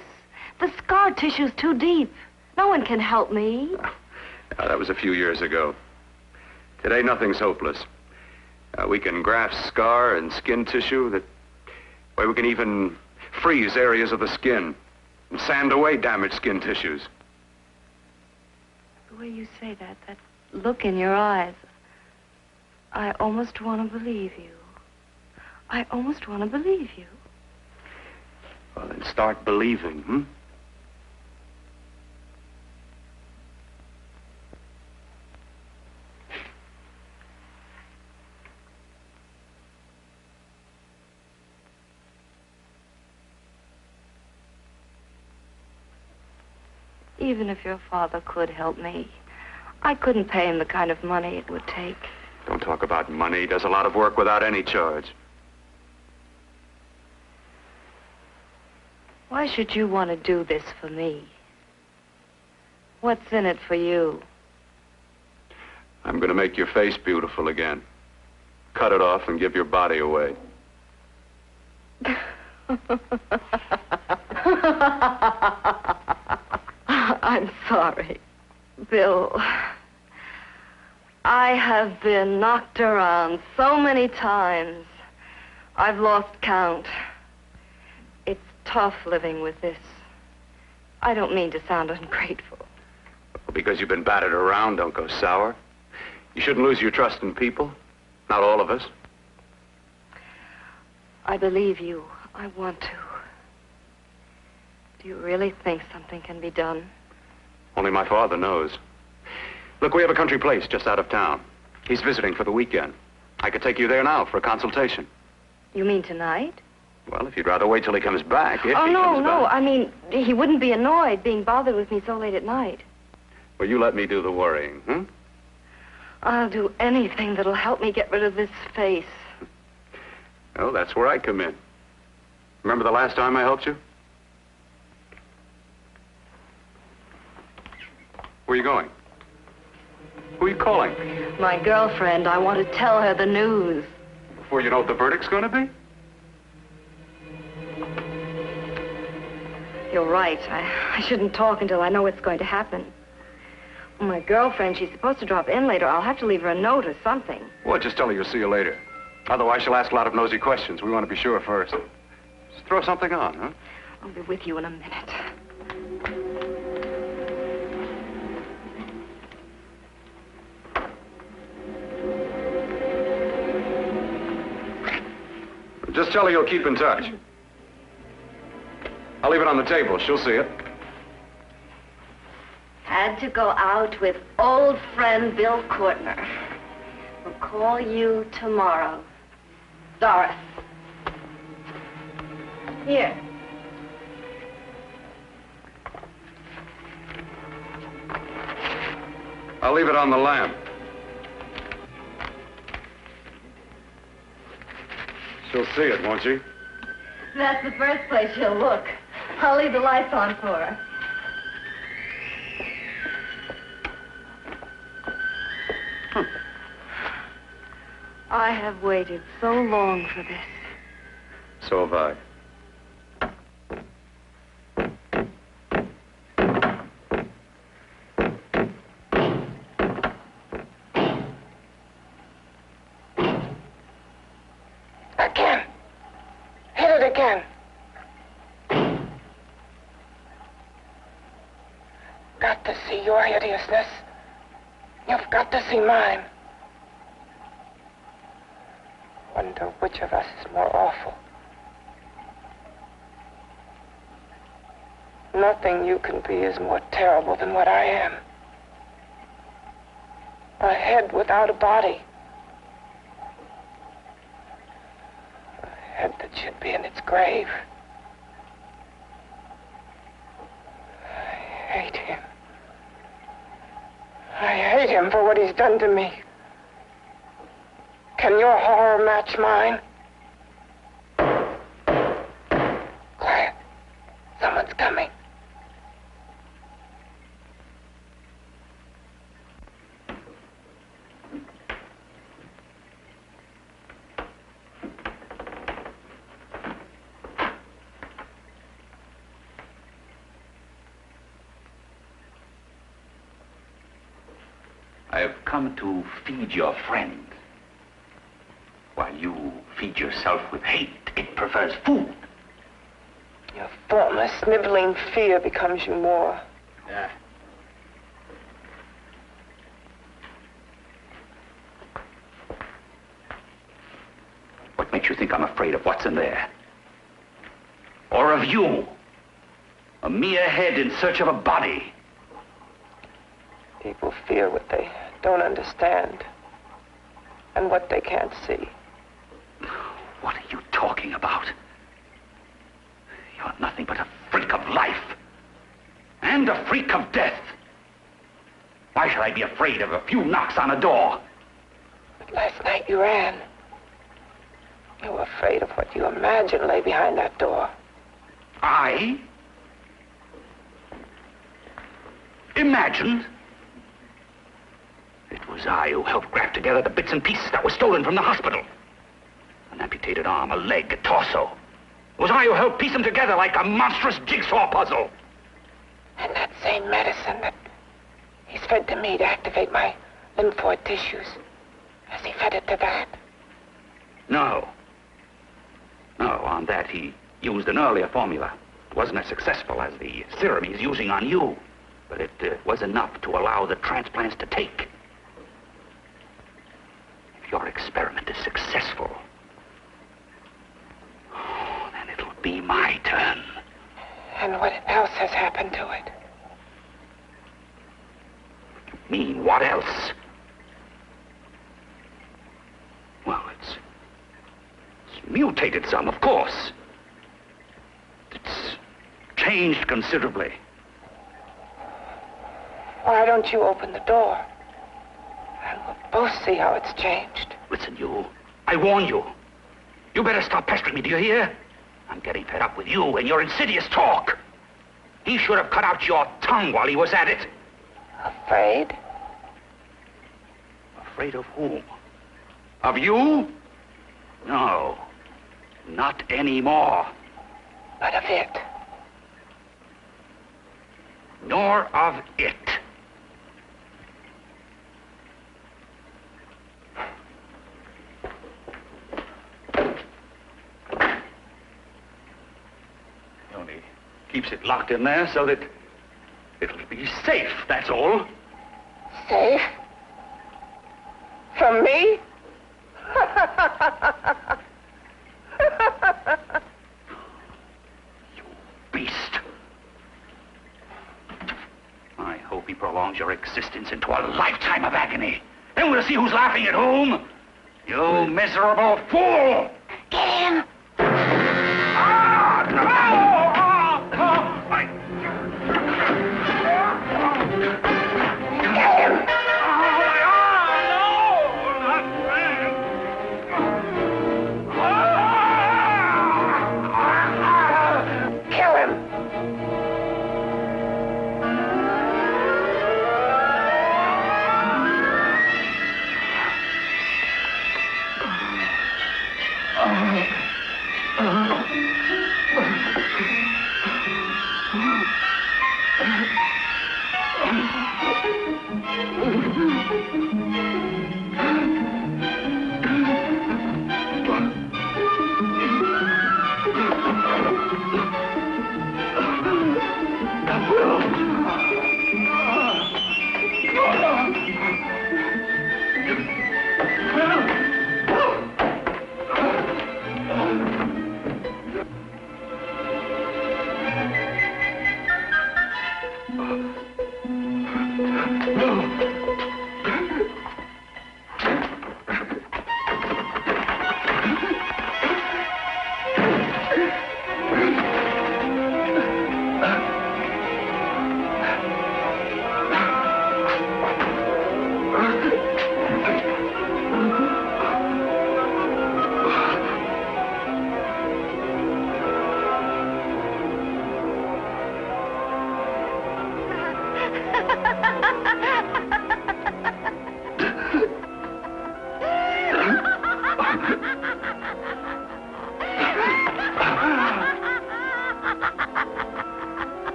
[SPEAKER 10] The scar tissue's too deep. No one can help me.
[SPEAKER 3] That was a few years ago. Today, nothing's hopeless. We can graft scar and skin tissue that... Well, we can even freeze areas of the skin and sand away damaged skin tissues.
[SPEAKER 10] The way you say that look in your eyes, I almost want to believe you. I almost want to believe you.
[SPEAKER 3] Well, then start believing, hmm?
[SPEAKER 10] Even if your father could help me, I couldn't pay him the kind of money it would take.
[SPEAKER 3] Don't talk about money. He does a lot of work without any charge.
[SPEAKER 10] Why should you want to do this for me? What's in it for you?
[SPEAKER 3] I'm going to make your face beautiful again. Cut it off and give your body away.
[SPEAKER 10] I'm sorry. Bill, I have been knocked around so many times. I've lost count. It's tough living with this. I don't mean to sound ungrateful.
[SPEAKER 3] Well, because you've been battered around, don't go sour. You shouldn't lose your trust in people. Not all of us.
[SPEAKER 10] I believe you. I want to. Do you really think something can be done?
[SPEAKER 3] Only my father knows. Look, we have a country place just out of town. He's visiting for the weekend. I could take you there now for a consultation.
[SPEAKER 10] You mean tonight?
[SPEAKER 3] Well, if you'd rather wait till he comes back, if he
[SPEAKER 10] no,
[SPEAKER 3] comes
[SPEAKER 10] no.
[SPEAKER 3] back.
[SPEAKER 10] I mean, he wouldn't be annoyed being bothered with me so late at night.
[SPEAKER 3] Well, you let me do the worrying, hmm?
[SPEAKER 10] I'll do anything that'll help me get rid of this face.
[SPEAKER 3] Oh, that's where I come in. Remember the last time I helped you? Where are you going? Who are you calling?
[SPEAKER 10] My girlfriend. I want to tell her the news.
[SPEAKER 3] Before you know what the verdict's going to be?
[SPEAKER 10] You're right. I shouldn't talk until I know what's going to happen. My girlfriend, she's supposed to drop in later. I'll have to leave her a note or something.
[SPEAKER 3] Well, just tell her you'll see you later. Otherwise, she'll ask a lot of nosy questions. We want to be sure first. Just throw something on, huh?
[SPEAKER 10] I'll be with you in a minute.
[SPEAKER 3] Just tell her you'll keep in touch. I'll leave it on the table. She'll see it.
[SPEAKER 10] Had to go out with old friend Bill Courtner. We'll call you tomorrow. Doris. Here.
[SPEAKER 3] I'll leave it on the lamp. She'll see it, won't she?
[SPEAKER 10] That's the first place she'll look. I'll leave the lights on for her. I have waited so long for this.
[SPEAKER 3] So have I.
[SPEAKER 2] Again. Hit it again. Got to see your hideousness. You've got to see mine. Wonder which of us is more awful. Nothing you can be is more terrible than what I am. A head without a body. A head that should be in its grave. I hate him. I hate him for what he's done to me. Can your horror match mine? Quiet. Someone's coming.
[SPEAKER 7] I have come to feed your friend. While you feed yourself with hate, it prefers food.
[SPEAKER 2] Your formless, sniveling fear becomes you more.
[SPEAKER 7] Yeah. What makes you think I'm afraid of what's in there? Or of you? A mere head in search of a body.
[SPEAKER 2] People fear what they don't understand and what they can't see.
[SPEAKER 7] What are you talking about? You're nothing but a freak of life. And a freak of death. Why should I be afraid of a few knocks on a door?
[SPEAKER 2] But last night you ran. You were afraid of what you imagined lay behind that door.
[SPEAKER 7] I? Imagined? It was I who helped grab together the bits and pieces that were stolen from the hospital. An amputated arm, a leg, a torso. It was I who helped piece them together like a monstrous jigsaw puzzle.
[SPEAKER 2] And that same medicine that he's fed to me to activate my lymphoid tissues. Has he fed it to that?
[SPEAKER 7] No. No, on that he used an earlier formula. It wasn't as successful as the serum he's using on you, but it was enough to allow the transplants to take. If your experiment is successful, then it'll be my turn.
[SPEAKER 2] And what else has happened to it?
[SPEAKER 7] You mean, what else? Well, it's mutated some, of course. It's changed considerably.
[SPEAKER 2] Why don't you open the door? And we'll both see how it's changed.
[SPEAKER 7] Listen, you. I warn you. You better stop pestering me, do you hear? I'm getting fed up with you and your insidious talk. He should have cut out your tongue while he was at it.
[SPEAKER 2] Afraid?
[SPEAKER 7] Afraid of whom? Of you? No. Not anymore.
[SPEAKER 2] But of it.
[SPEAKER 7] Nor of it. He only keeps it locked in there so that it'll be safe, that's all.
[SPEAKER 2] Safe? From me?
[SPEAKER 7] You beast. I hope he prolongs your existence into a lifetime of agony. Then we'll see who's laughing at whom. You miserable fool!
[SPEAKER 2] Get him!
[SPEAKER 7] Ah, no!
[SPEAKER 2] Get him! Kill him!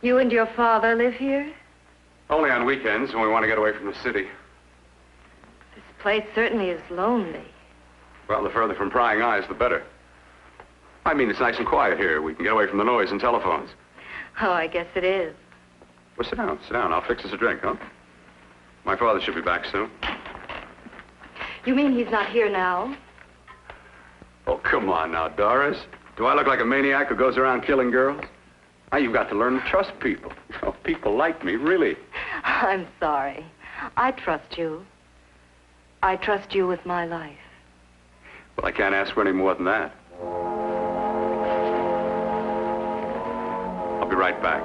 [SPEAKER 10] You and your father live here?
[SPEAKER 3] Only on weekends when we want to get away from the city.
[SPEAKER 10] This place certainly is lonely.
[SPEAKER 3] Well, the further from prying eyes, the better. I mean, it's nice and quiet here. We can get away from the noise and telephones.
[SPEAKER 10] Oh, I guess it is.
[SPEAKER 3] Well, sit down, sit down. I'll fix us a drink, huh? My father should be back soon.
[SPEAKER 10] You mean he's not here now?
[SPEAKER 3] Oh, come on now, Doris. Do I look like a maniac who goes around killing girls? Now, you've got to learn to trust people. Oh, people like me, really.
[SPEAKER 10] I'm sorry. I trust you. I trust you with my life.
[SPEAKER 3] Well, I can't ask for any more than that. I'll be right back.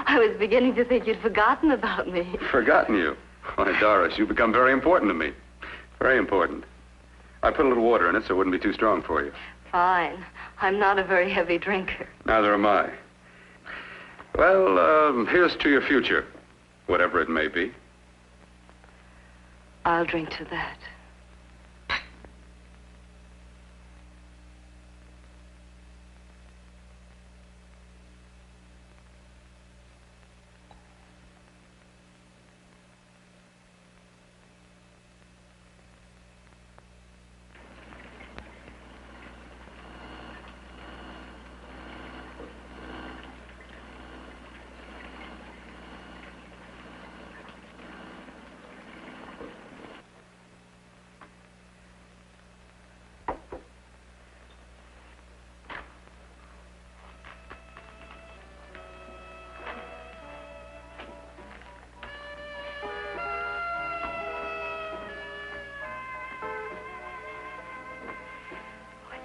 [SPEAKER 10] I was beginning to think you'd forgotten about me.
[SPEAKER 3] Forgotten you? Why, Doris, you've become very important to me. Very important. I put a little water in it so it wouldn't be too strong for you.
[SPEAKER 10] Fine. I'm not a very heavy drinker.
[SPEAKER 3] Neither am I. Well, here's to your future, whatever it may be.
[SPEAKER 10] I'll drink to that.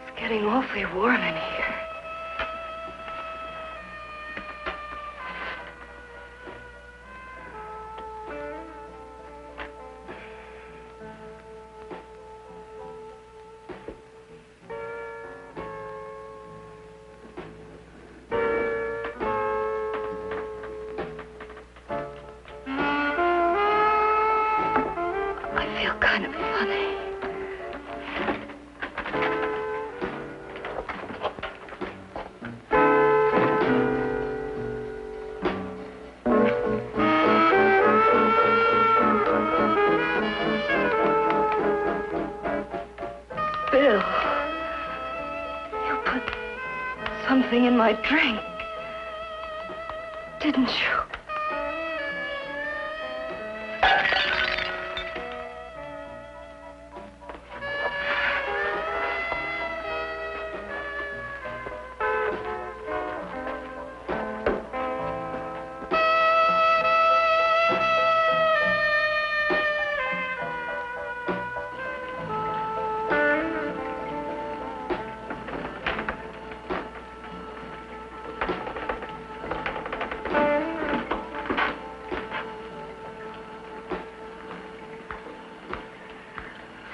[SPEAKER 10] It's getting awfully warm in here. kind of funny. Bill, you put something in my drink, didn't you?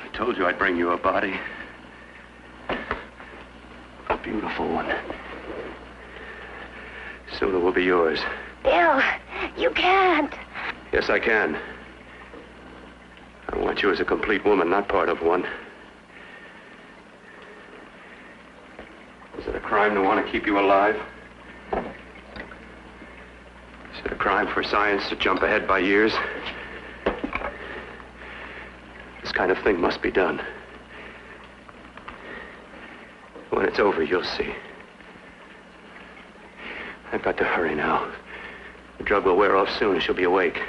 [SPEAKER 3] I told you I'd bring you a body. A beautiful one. Soon it will be yours.
[SPEAKER 9] Bill, you can't.
[SPEAKER 3] Yes, I can. I want you as a complete woman, not part of one. Is it a crime to want to keep you alive? Is it a crime for science to jump ahead by years? This kind of thing must be done. When it's over, you'll see. I've got to hurry now. The drug will wear off soon and she'll be awake.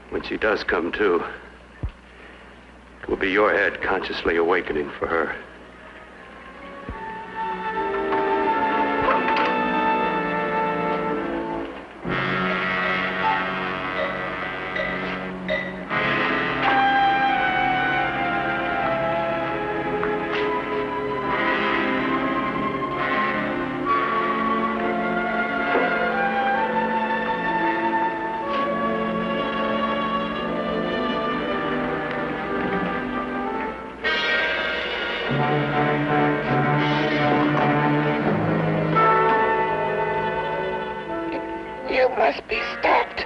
[SPEAKER 3] When she does come to, it will be your head consciously awakening for her.
[SPEAKER 2] You must be stopped.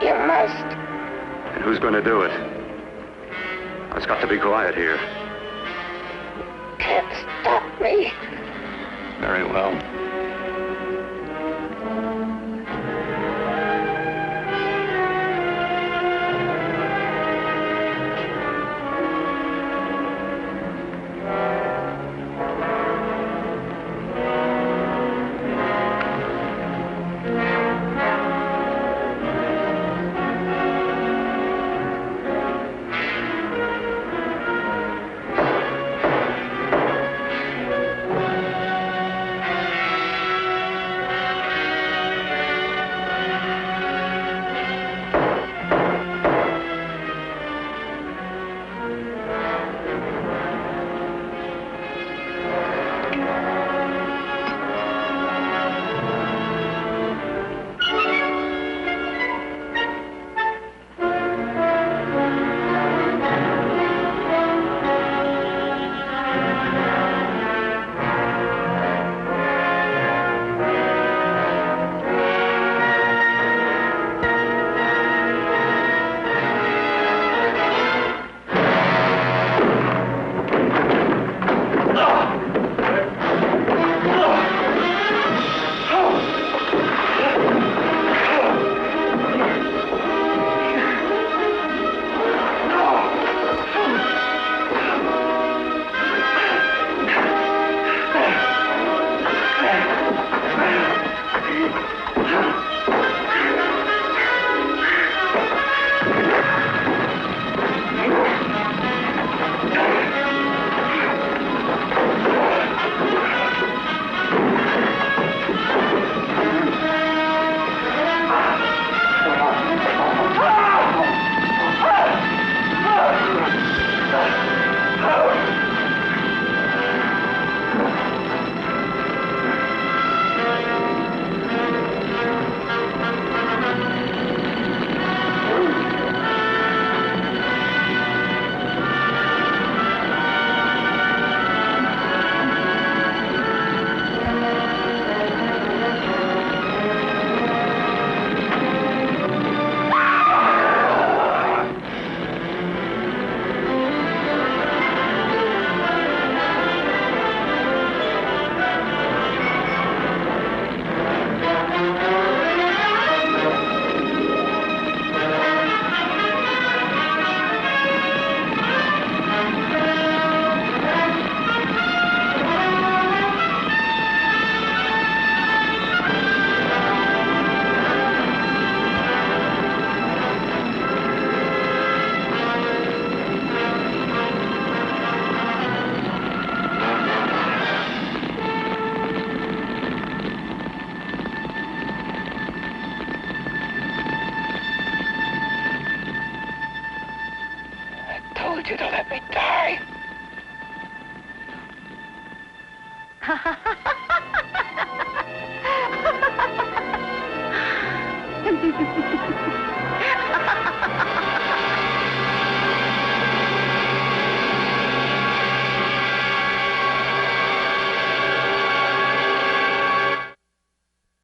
[SPEAKER 2] You must.
[SPEAKER 3] And who's going to do it? It's got to be quiet here.
[SPEAKER 2] Can't stop me.
[SPEAKER 3] Very well.